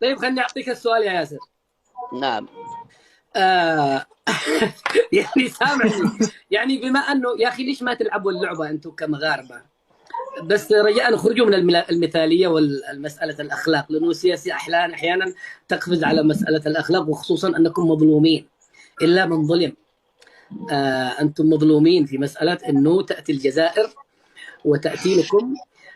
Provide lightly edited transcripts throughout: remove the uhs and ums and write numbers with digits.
طيب خليني أعطيك السؤال يا ياسر. نعم. آه يعني سامعني، يعني بما أنه يا أخي ليش ما تلعبوا اللعبة أنتم كمغاربة؟ بس رجاء خرجوا من المثالية والمسألة الأخلاق، لأنه السياسة أحيانا تقفز على مسألة الأخلاق، وخصوصا أنكم مظلومين. إلا من ظلم. أنتم مظلومين في مسألة أنه تأتي الجزائر وتأتي لكم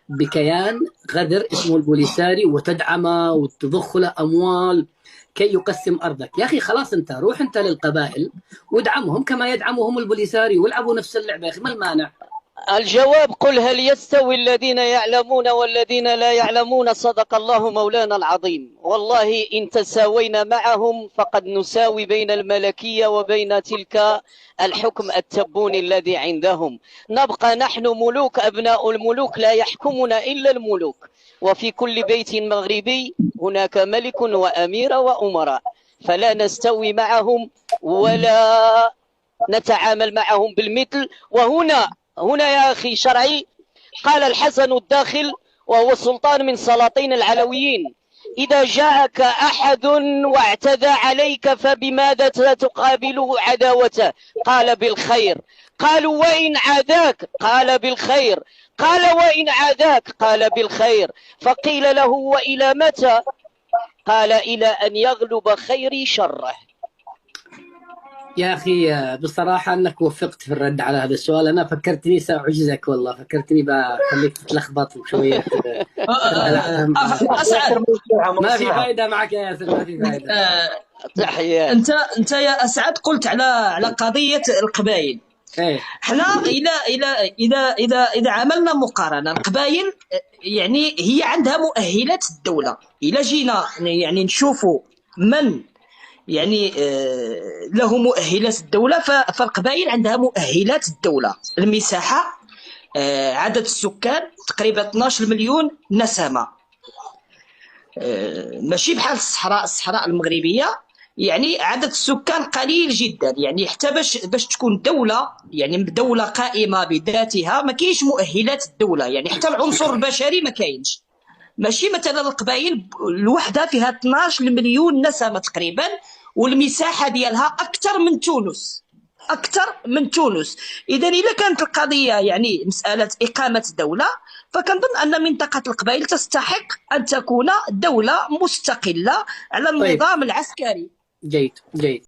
بكيان غدر اسمه البوليساري، وتدعمه وتضخ له أموال كي يقسم أرضك. يا أخي خلاص، أنت روح أنت للقبائل وادعمهم كما يدعمهم البوليساري، والعبوا نفس اللعبة يا أخي، ما المانع؟ الجواب: قل هل يستوي الذين يعلمون والذين لا يعلمون؟ صدق الله مولانا العظيم. والله إن تساوينا معهم فقد نساوي بين الملكية وبين تلك الحكم التبوني الذي عندهم. نبقى نحن ملوك، أبناء الملوك، لا يحكمنا إلا الملوك. وفي كل بيت مغربي هناك ملك وأمير وأمراء، فلا نستوي معهم ولا نتعامل معهم بالمثل. وهنا يا أخي شرعي قال الحسن الداخل، وهو سلطان من سلاطين العلويين: إذا جاءك أحد واعتدى عليك فبماذا تقابله عداوته؟ قال: بالخير. قالوا: وإن عاداك؟ قال: بالخير. قال: وإن عاداك؟ قال: بالخير. فقيل له: وإلى متى؟ قال: إلى أن يغلب خيري شره. يا أخي بصراحة أنك وفقت في الرد على هذا السؤال. أنا فكرتني سأعجزك والله، فكرتني بخليك تتلخبط وشوية. أسعد، ما في فائدة معك يا ياسر، ما في فائدة. تحيات. انت يا اسعد قلت على قضيه القبائل. إيه. احنا اذا عملنا مقارنه، القبائل يعني هي عندها مؤهلات الدوله. اذا جينا يعني نشوفوا من يعني له مؤهلات الدوله، فالقبائل عندها مؤهلات الدوله: المساحه، عدد السكان تقريبا 12 مليون نسمه، ماشي بحال الصحراء المغربيه، يعني عدد السكان قليل جدا. يعني حتى باش تكون دوله، يعني دوله قائمه بذاتها، ما كاينش مؤهلات الدوله. يعني حتى العنصر البشري ما كاينش. ماشي مثلا القبائل الوحده فيها 12 مليون نسمه تقريبا، والمساحه ديالها اكثر من تونس. اذا كانت القضيه يعني مساله اقامه دوله، فكنظن ان منطقه القبائل تستحق ان تكون دوله مستقله على النظام العسكري. جيد جيد.